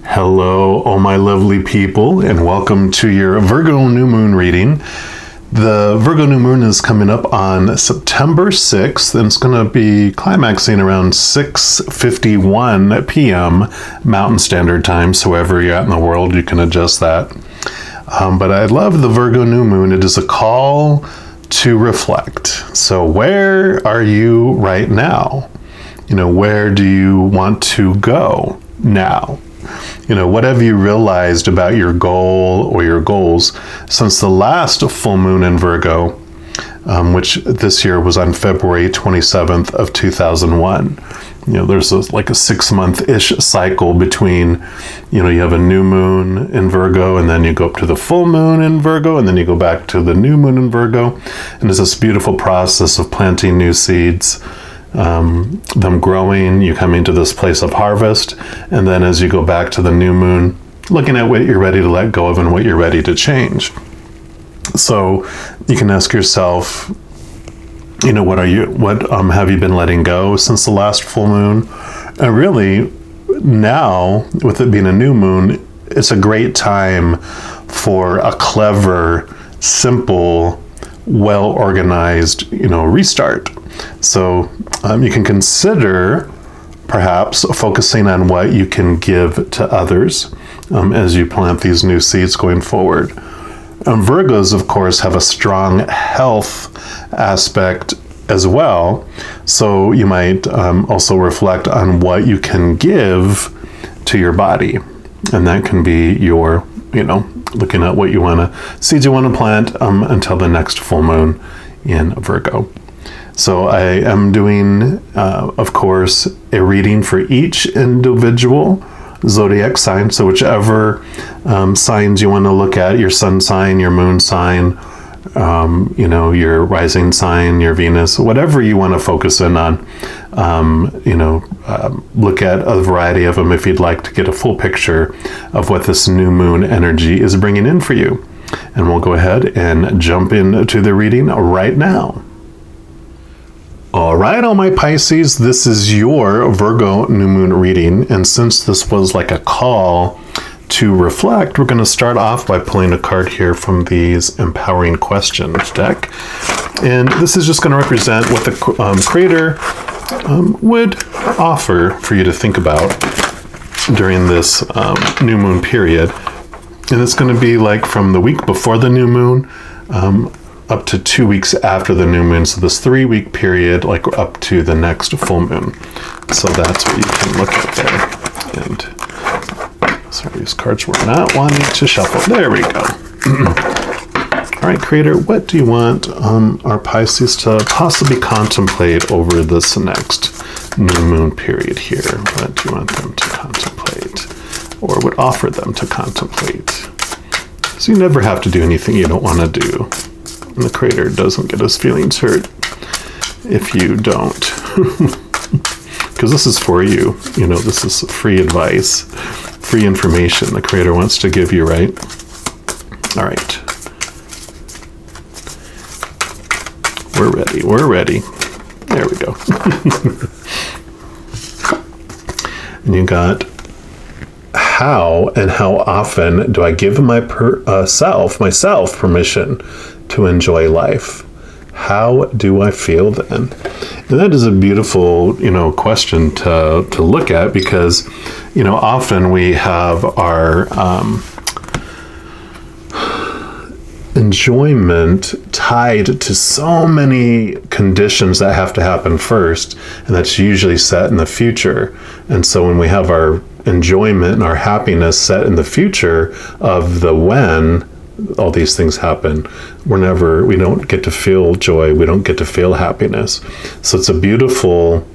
Hello, all my lovely people, and welcome to your Virgo New Moon reading. The Virgo New Moon is coming up on September 6th, and it's going to be climaxing around 6:51 p.m. Mountain Standard Time, so wherever you're at in the world, you can adjust that. But I love the Virgo New Moon. It is a call to reflect. So where are you right now? Where do you want to go now? What have you realized about your goal or your goals since the last full moon in Virgo, which this year was on February 27th of 2001. There's a 6-month-ish cycle between, you have a new moon in Virgo, and then you go up to the full moon in Virgo, and then you go back to the new moon in Virgo. And it's this beautiful process of planting new seeds, them growing, you come into this place of harvest, and then as you go back to the new moon, looking at what you're ready to let go of and what you're ready to change. So you can ask yourself, what have you been letting go since the last full moon? And really, now, with it being a new moon, it's a great time for a clever, simple, well-organized, restart. So you can consider perhaps focusing on what you can give to others as you plant these new seeds going forward. Virgos, of course, have a strong health aspect as well. So you might also reflect on what you can give to your body. And that can be your, looking at what seeds you want to plant until the next full moon in Virgo. So I am doing, of course, a reading for each individual zodiac sign. So whichever signs you want to look at, your sun sign, your moon sign, your rising sign, your Venus, whatever you want to focus in on, look at a variety of them if you'd like to get a full picture of what this new moon energy is bringing in for you. And we'll go ahead and jump into the reading right now. All right, all my Pisces, this is your Virgo New Moon reading. And since this was like a call to reflect, we're going to start off by pulling a card here from these Empowering Questions deck. And this is just going to represent what the creator would offer for you to think about during this new moon period. And it's going to be like from the week before the new moon up to 2 weeks after the new moon. So this 3-week period, up to the next full moon. So that's what you can look at there. And sorry, these cards were not wanting to shuffle. There we go. All right, creator, what do you want our Pisces to possibly contemplate over this next new moon period here? What do you want them to contemplate, or would offer them to contemplate? So you never have to do anything you don't want to do. And the creator doesn't get his feelings hurt if you don't. Because this is for you. This is free advice, free information the creator wants to give you, right? All right. We're ready. There we go. And you got, how and how often do I give myself permission to enjoy life? How do I feel then? And that is a beautiful, question to look at, because, often we have our enjoyment tied to so many conditions that have to happen first, and that's usually set in the future. And so when we have our enjoyment and our happiness set in the future of the when all these things happen, we don't get to feel joy, we don't get to feel happiness. So it's a beautiful,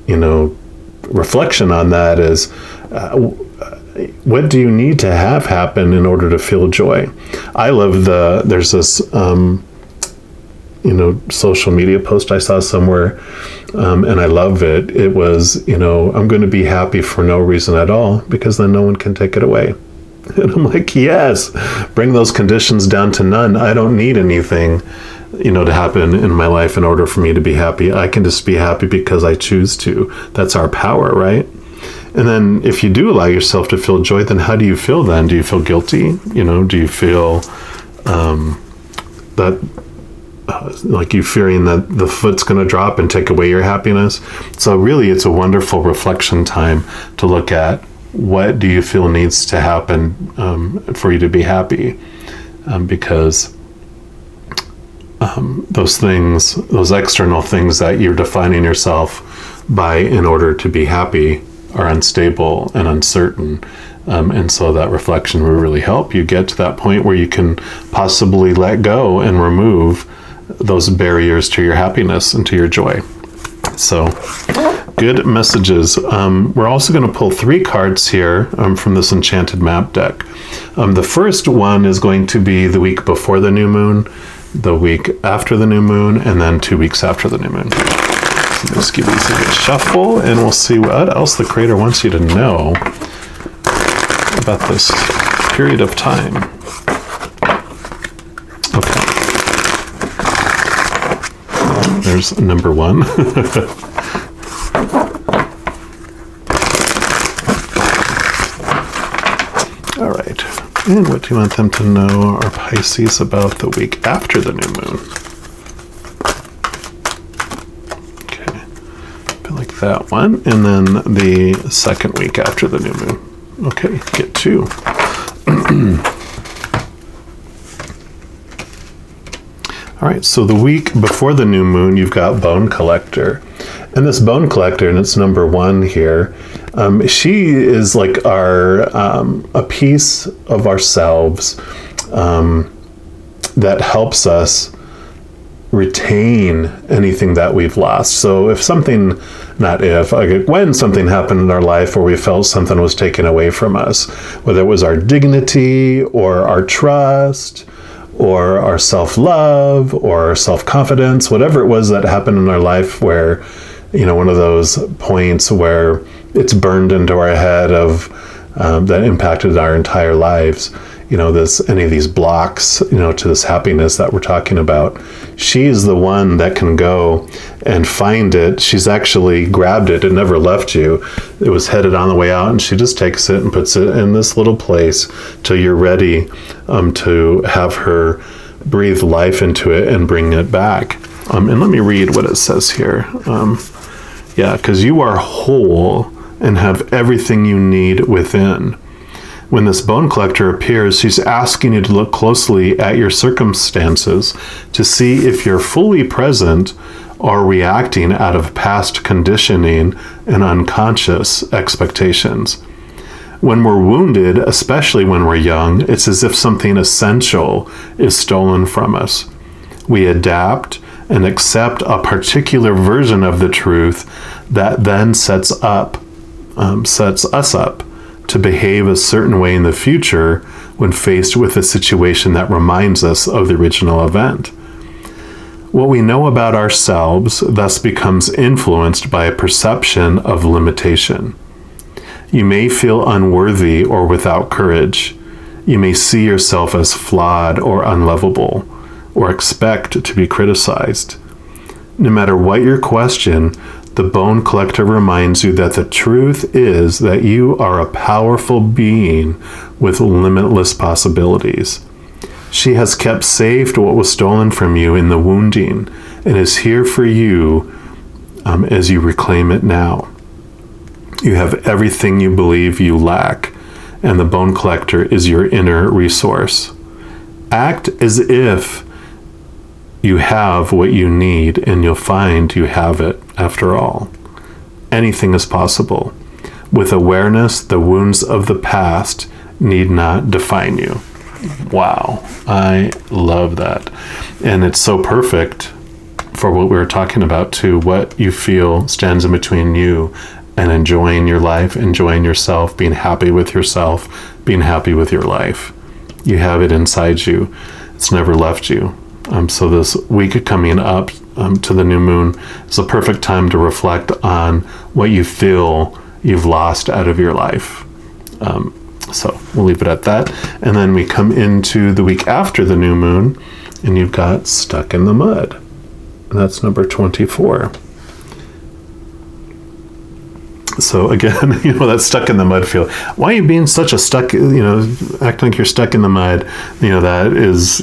reflection on that is, what do you need to have happen in order to feel joy? I love there's this, social media post I saw somewhere, and I love it. It was, I'm going to be happy for no reason at all, because then no one can take it away. And I'm like, yes, bring those conditions down to none. I don't need anything, to happen in my life in order for me to be happy. I can just be happy because I choose to. That's our power, right? And then if you do allow yourself to feel joy, then how do you feel then? Do you feel guilty? Do you feel like you fearing that the foot's going to drop and take away your happiness? So really, it's a wonderful reflection time to look at what do you feel needs to happen for you to be happy, because those external things that you're defining yourself by in order to be happy are unstable and uncertain. And so that reflection will really help you get to that point where you can possibly let go and remove those barriers to your happiness and to your joy. So, good messages. We're also going to pull 3 cards here from this Enchanted Map deck. The first one is going to be the week before the new moon, the week after the new moon, and then 2 weeks after the new moon. So let's give these a good shuffle, and we'll see what else the Creator wants you to know about this period of time. Okay. There's number 1. All right. And what do you want them to know, our Pisces, about the week after the new moon? Okay. I like that one. And then the second week after the new moon. Okay, get 2. All right, so the week before the new moon, you've got Bone Collector. And this Bone Collector, and it's number 1 here, she is like a piece of ourselves that helps us retain anything that we've lost. So when something happened in our life where we felt something was taken away from us, whether it was our dignity or our trust or our self-love or our self-confidence, whatever it was that happened in our life where, one of those points where it's burned into our head of that impacted our entire lives, any of these blocks, to this happiness that we're talking about. She's the one that can go and find it. She's actually grabbed it. It never left you. It was headed on the way out, and she just takes it and puts it in this little place till you're ready to have her breathe life into it and bring it back. And let me read what it says here. Because you are whole and have everything you need within. When this Bone Collector appears, she's asking you to look closely at your circumstances to see if you're fully present or reacting out of past conditioning and unconscious expectations. When we're wounded, especially when we're young, it's as if something essential is stolen from us. We adapt and accept a particular version of the truth that then sets us up to behave a certain way in the future when faced with a situation that reminds us of the original event. What we know about ourselves thus becomes influenced by a perception of limitation. You may feel unworthy or without courage. You may see yourself as flawed or unlovable, or expect to be criticized. No matter what your question, the Bone Collector reminds you that the truth is that you are a powerful being with limitless possibilities. She has kept safe what was stolen from you in the wounding and is here for you as you reclaim it now. You have everything you believe you lack, and the Bone Collector is your inner resource. Act as if you have what you need, and you'll find you have it after all. Anything is possible. With awareness, the wounds of the past need not define you. Wow, I love that. And it's so perfect for what we were talking about too, what you feel stands in between you and enjoying your life, enjoying yourself, being happy with yourself, being happy with your life. You have it inside you. It's never left you. So this week coming up to the new moon is a perfect time to reflect on what you feel you've lost out of your life. So we'll leave it at that. And then we come into the week after the new moon, and you've got Stuck in the Mud. And that's number 24. So again, that stuck in the mud feel. Why are you being such a stuck, acting like you're stuck in the mud? That is,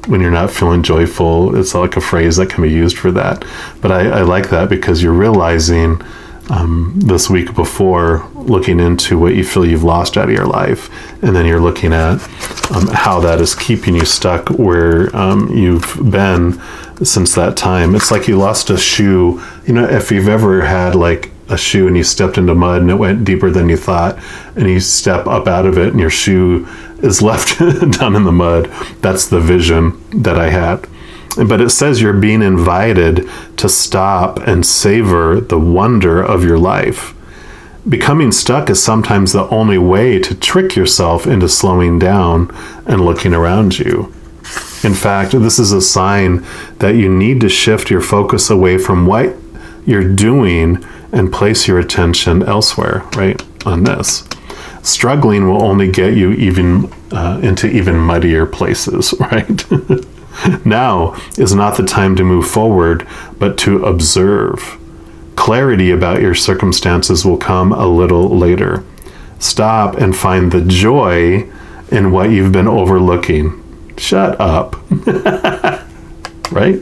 when you're not feeling joyful. It's like a phrase that can be used for that. But I like that because you're realizing this week before, looking into what you feel you've lost out of your life. And then you're looking at how that is keeping you stuck where you've been since that time. It's like you lost a shoe. If you've ever had like a shoe and you stepped into mud and it went deeper than you thought, and you step up out of it and your shoe is left down in the mud. That's the vision that I had. But it says you're being invited to stop and savor the wonder of your life. Becoming stuck is sometimes the only way to trick yourself into slowing down and looking around you. In fact, this is a sign that you need to shift your focus away from what you're doing and place your attention elsewhere, right? On this. Struggling will only get you into even muddier places, right? Now is not the time to move forward, but to observe. Clarity about your circumstances will come a little later. Stop and find the joy in what you've been overlooking. Shut up. Right?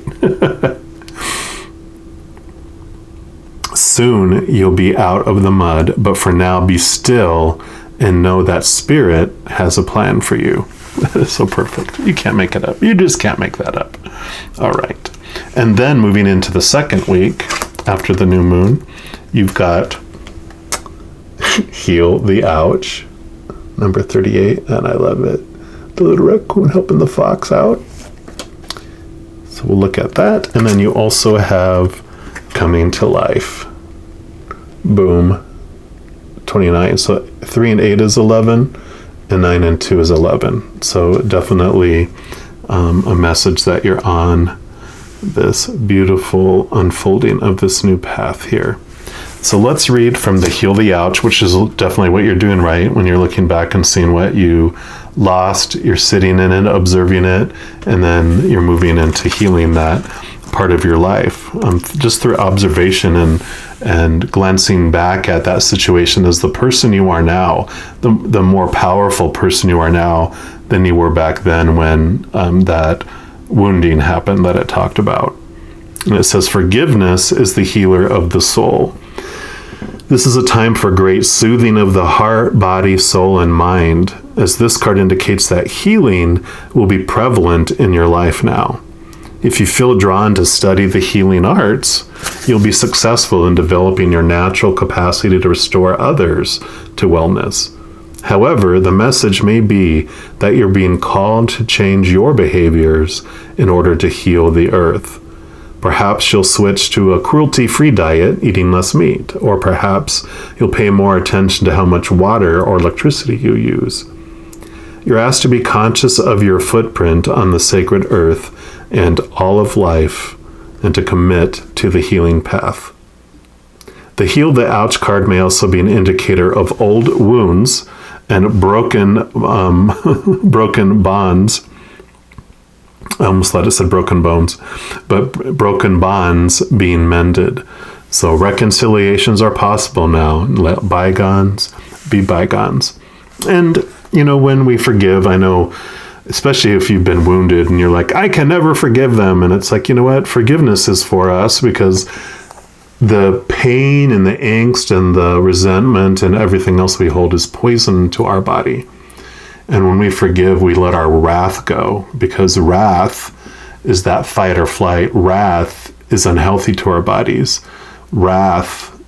Soon you'll be out of the mud, but for now be still and know that Spirit has a plan for you. That is so perfect. You can't make it up. You just can't make that up. All right. And then moving into the second week after the new moon, you've got Heal the Ouch, number 38, and I love it. The little raccoon helping the fox out. So we'll look at that. And then you also have Coming to Life. Boom. 29. So 3 and 8 is 11, and 9 and 2 is 11. So definitely a message that you're on this beautiful unfolding of this new path here. So let's read from the Heal the Ouch, which is definitely what you're doing right when you're looking back and seeing what you lost. You're sitting in it, observing it, and then you're moving into healing that part of your life just through observation and glancing back at that situation as the person you are now, the more powerful person you are now than you were back then when that wounding happened that it talked about. And it says, forgiveness is the healer of the soul. This is a time for great soothing of the heart, body, soul, and mind, as this card indicates that healing will be prevalent in your life now. If you feel drawn to study the healing arts, you'll be successful in developing your natural capacity to restore others to wellness. However, the message may be that you're being called to change your behaviors in order to heal the earth. Perhaps you'll switch to a cruelty-free diet, eating less meat, or perhaps you'll pay more attention to how much water or electricity you use. You're asked to be conscious of your footprint on the sacred earth and all of life, and to commit to the healing path. The Heal the Ouch card may also be an indicator of old wounds and broken bonds. I almost thought it said broken bones, but broken bonds being mended. So reconciliations are possible now. Let bygones be bygones. And, when we forgive, I know, especially if you've been wounded and you're like, I can never forgive them. And it's like, you know what? Forgiveness is for us, because the pain and the angst and the resentment and everything else we hold is poison to our body. And when we forgive, we let our wrath go, because wrath is that fight or flight. Wrath is unhealthy to our bodies. Wrath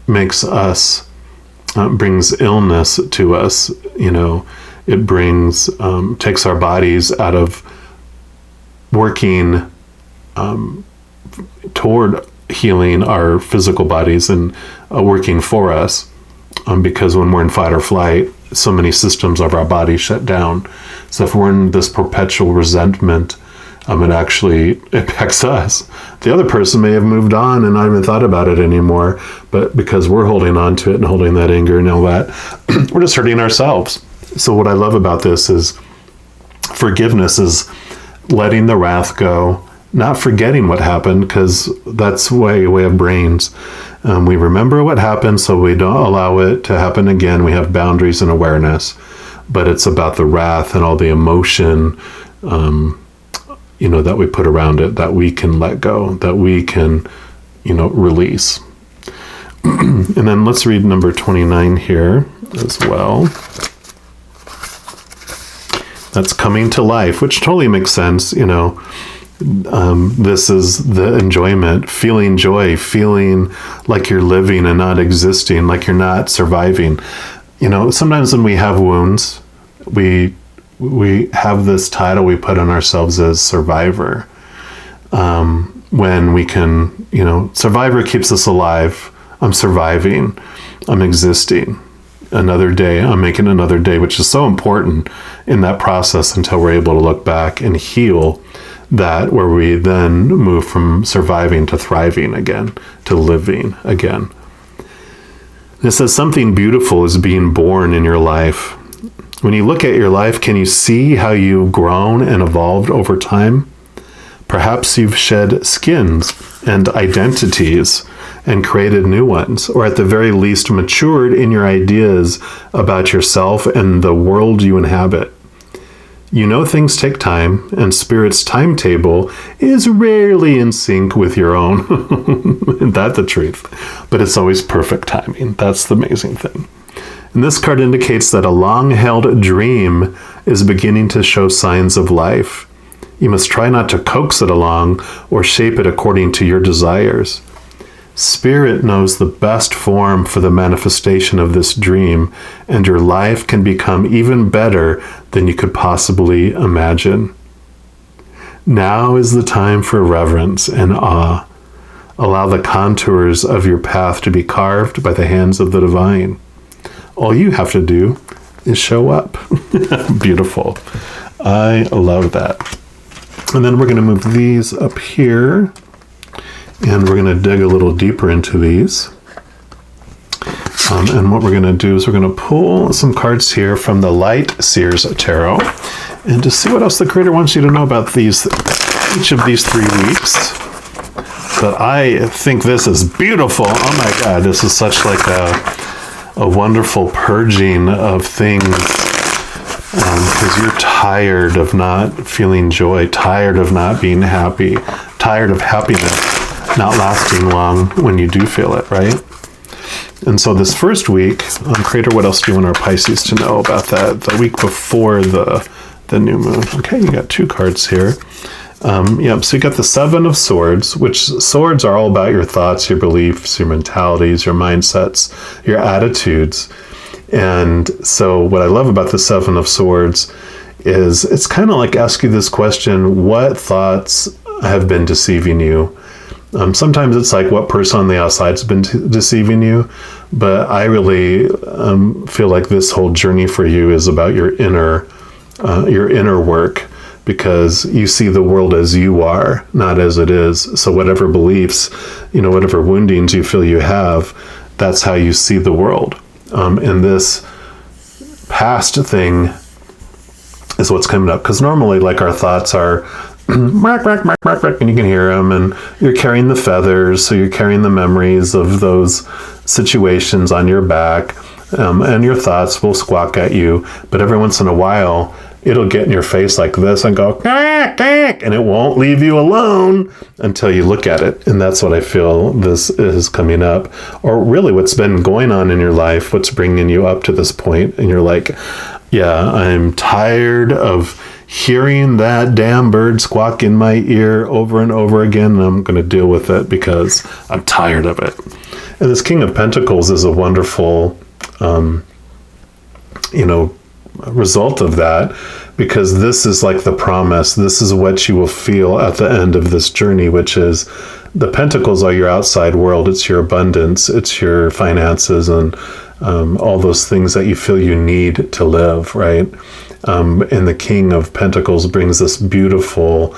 makes us, brings illness to us. It brings, takes our bodies out of working toward healing our physical bodies and working for us. Because when we're in fight or flight, so many systems of our body shut down. So if we're in this perpetual resentment, it actually impacts us. The other person may have moved on and not even thought about it anymore, but because we're holding on to it and holding that anger and all that, we're just hurting ourselves. So what I love about this is forgiveness is letting the wrath go, not forgetting what happened, because that's way of brains. We remember what happened, so we don't allow it to happen again. We have boundaries and awareness, but it's about the wrath and all the emotion, that we put around it, that we can let go, that we can, release. And then let's read number 29 here as well. That's coming to life, which totally makes sense. This is the enjoyment, feeling joy, feeling like you're living and not existing, like you're not surviving. Sometimes when we have wounds, we have this title we put on ourselves as survivor. When we can, survivor keeps us alive. I'm surviving. I'm existing. Another day, I'm making another day, which is so important in that process until we're able to look back and heal that, where we then move from surviving to thriving again, to living again. It says something beautiful is being born in your life. When you look at your life, can you see how you've grown and evolved over time? Perhaps you've shed skins and identities and created new ones, or at the very least matured in your ideas about yourself and the world you inhabit. Things take time, and Spirit's timetable is rarely in sync with your own. That's the truth. But it's always perfect timing. That's the amazing thing. And this card indicates that a long-held dream is beginning to show signs of life. You must try not to coax it along or shape it according to your desires. Spirit knows the best form for the manifestation of this dream, and your life can become even better than you could possibly imagine. Now is the time for reverence and awe. Allow the contours of your path to be carved by the hands of the divine. All you have to do is show up. Beautiful. I love that. And then we're going to move these up here. And we're going to dig a little deeper into these. And what we're going to do is we're going to pull some cards here from the Light Seers Tarot, and to see what else the Creator wants you to know about each of these 3 weeks. But I think this is beautiful. Oh my God, this is such like a wonderful purging of things, because you're tired of not feeling joy, tired of not being happy, tired of happiness not lasting long when you do feel it, right? And so this first week, Creator, what else do you want our Pisces to know about that? The week before the new moon. Okay, you got 2 cards here. So you got the 7 of Swords, which swords are all about your thoughts, your beliefs, your mentalities, your mindsets, your attitudes. And so what I love about the 7 of Swords is it's kind of like ask you this question: what thoughts have been deceiving you? Sometimes it's like what person on the outside's been deceiving you, but I really feel like this whole journey for you is about your inner work, because you see the world as you are, not as it is. So whatever beliefs, whatever woundings you feel you have, that's how you see the world. And this past thing is what's coming up, because normally like our thoughts are mark, and you can hear them, and you're carrying the feathers, so you're carrying the memories of those situations on your back, and your thoughts will squawk at you, but every once in a while it'll get in your face like this and go quack, quack, and it won't leave you alone until you look at it. And that's what I feel this is coming up, or really what's been going on in your life, what's bringing you up to this point, and you're like, yeah, I'm tired of hearing that damn bird squawk in my ear over and over again, and I'm going to deal with it because I'm tired of it. And this King of Pentacles is a wonderful, result of that, because this is like the promise. This is what you will feel at the end of this journey, which is the Pentacles are your outside world. It's your abundance. It's your finances and all those things that you feel you need to live, right? And the King of Pentacles brings this beautiful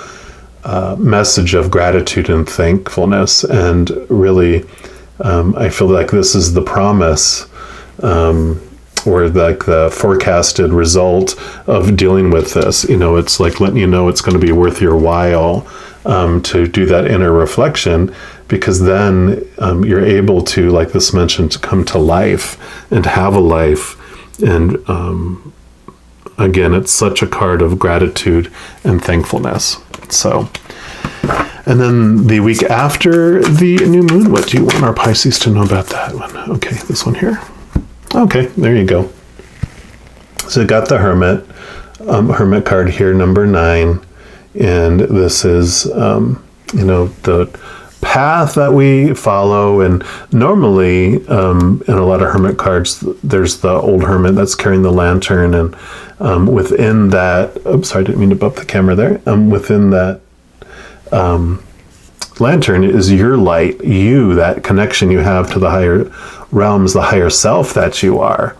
message of gratitude and thankfulness. And really, I feel like this is the promise or like the forecasted result of dealing with this. It's like letting you know it's going to be worth your while to do that inner reflection, because then you're able to, like this mentioned, to come to life and have a life. And again, it's such a card of gratitude and thankfulness. So, and then the week after the new moon, what do you want our Pisces to know about that one? Okay, this one here. Okay, there you go. So got the Hermit card here, number 9. And this is, the path that we follow. And normally, in a lot of Hermit cards, there's the old hermit that's carrying the lantern. And within that, oops, sorry, I didn't mean to bump the camera there. Within that lantern is your light, that connection you have to the higher realms, the higher self that you are.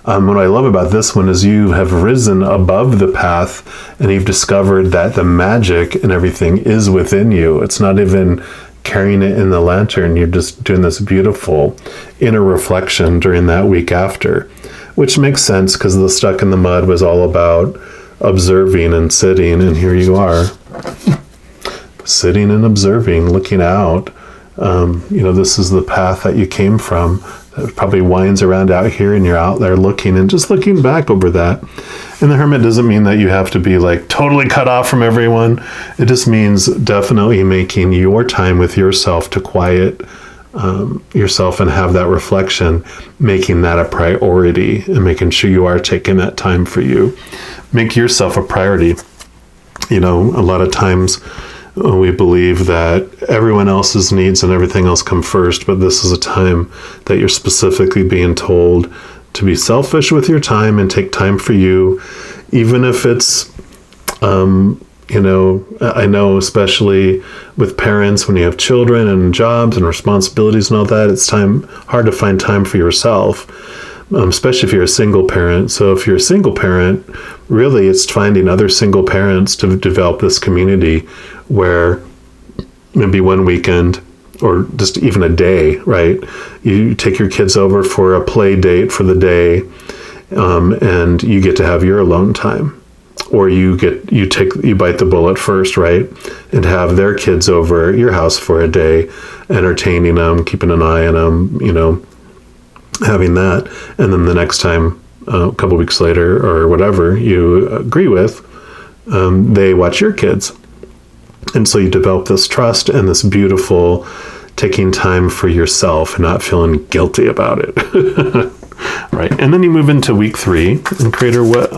What I love about this one is you have risen above the path, and you've discovered that the magic and everything is within you. It's not even carrying it in the lantern. You're just doing this beautiful inner reflection during that week after, which makes sense because the Stuck in the Mud was all about observing and sitting, and here you are sitting and observing, looking out. This is the path that you came from. That probably winds around out here, and you're out there looking and just looking back over that. And the Hermit doesn't mean that you have to be like totally cut off from everyone. It just means definitely making your time with yourself to quiet yourself and have that reflection, making that a priority and making sure you are taking that time for you. Make yourself a priority. A lot of times we believe that everyone else's needs and everything else come first, but this is a time that you're specifically being told to be selfish with your time and take time for you, even if it's, I know especially with parents, when you have children and jobs and responsibilities and all that, it's hard to find time for yourself. Especially if you're a single parent. So if you're a single parent, really it's finding other single parents to develop this community where maybe one weekend or just even a day, right? You take your kids over for a play date for the day, and you get to have your alone time. Or you bite the bullet first, right? And have their kids over at your house for a day, entertaining them, keeping an eye on them, having that. And then the next time, a couple weeks later or whatever you agree with, they watch your kids. And so you develop this trust and this beautiful taking time for yourself and not feeling guilty about it. Right. And then you move into week 3. And Creator, what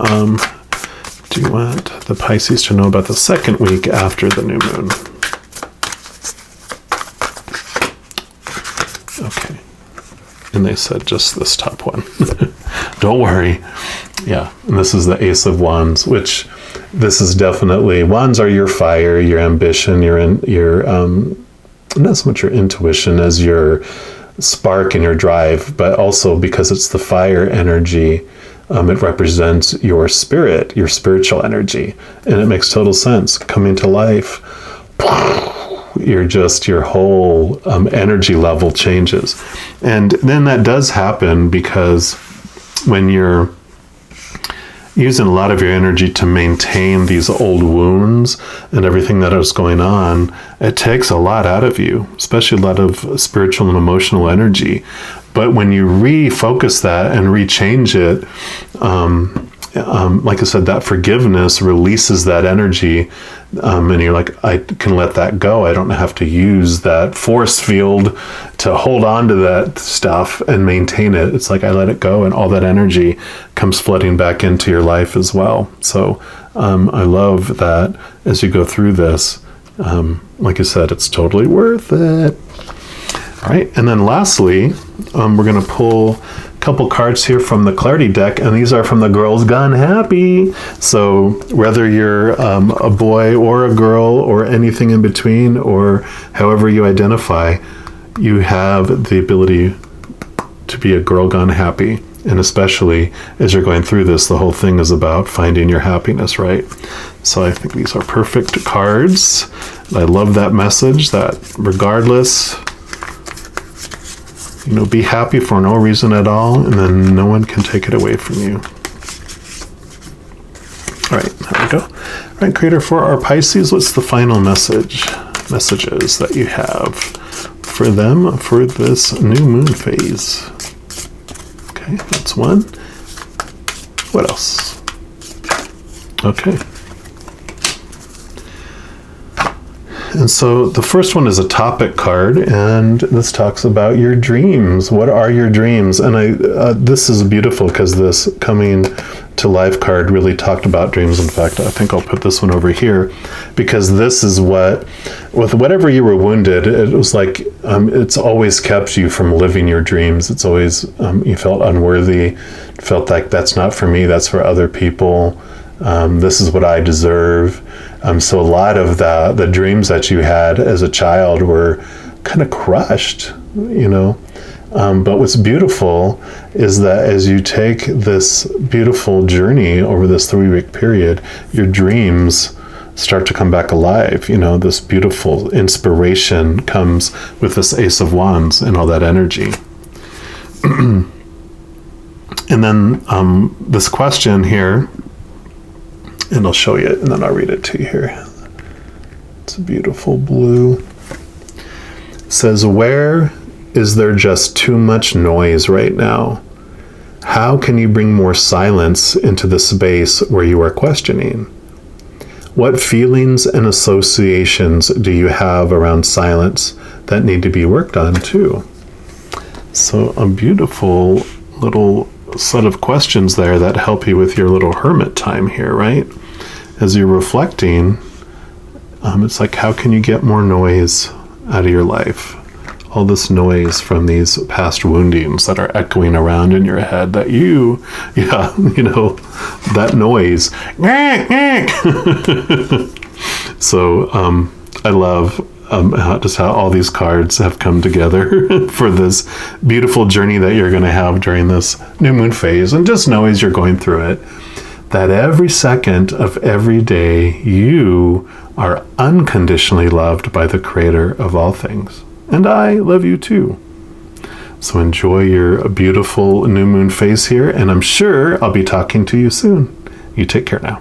do you want the Pisces to know about the second week after the new moon? Okay. And they said just this top one. Don't worry. Yeah. And this is the Ace of Wands, which this is definitely, wands are your fire, your ambition, your not so much your intuition as your spark and your drive, but also because it's the fire energy, it represents your spirit, your spiritual energy. And it makes total sense. Coming to life, your whole energy level changes. And then that does happen because when you're using a lot of your energy to maintain these old wounds and everything that is going on, it takes a lot out of you, especially a lot of spiritual and emotional energy. But when you refocus that and rechange it, like I said, that forgiveness releases that energy, and you're like, I can let that go. I don't have to use that force field to hold on to that stuff and maintain it. It's like I let it go, and all that energy comes flooding back into your life as well. So I love that as you go through this. Like I said, it's totally worth it. All right, and then lastly, we're going to pull a couple cards here from the Clarity deck, and these are from the Girls Gone Happy. So whether you're a boy or a girl or anything in between, or however you identify, you have the ability to be a girl gone happy. And especially as you're going through this, the whole thing is about finding your happiness, right? So I think these are perfect cards. I love that message that regardless Be happy for no reason at all, and then no one can take it away from you. All right, there we go. All right, Creator, for our Pisces, what's the final messages that you have for them for this new moon phase? Okay, that's one. What else? Okay. And so the first one is a topic card, and this talks about your dreams. What are your dreams? And this is beautiful because this coming to life card really talked about dreams. In fact, I think I'll put this one over here because this is what, with whatever you were wounded, it was like it's always kept you from living your dreams. It's always, you felt unworthy, felt like that's not for me, that's for other people. This is what I deserve. So a lot of the dreams that you had as a child were kind of crushed, But what's beautiful is that as you take this beautiful journey over this 3-week period, your dreams start to come back alive. This beautiful inspiration comes with this Ace of Wands and all that energy. And then this question here, and I'll show you it, and then I'll read it to you here. It's a beautiful blue. It says, where is there just too much noise right now? How can you bring more silence into the space where you are questioning? What feelings and associations do you have around silence that need to be worked on too? So a beautiful little set of questions there that help you with your little hermit time here, right? As you're reflecting, it's like, how can you get more noise out of your life? All this noise from these past woundings that are echoing around in your head that that noise. So I love just how all these cards have come together for this beautiful journey that you're going to have during this new moon phase. And just know as you're going through it, that every second of every day, you are unconditionally loved by the Creator of all things. And I love you too. So enjoy your beautiful new moon phase here, and I'm sure I'll be talking to you soon. You take care now.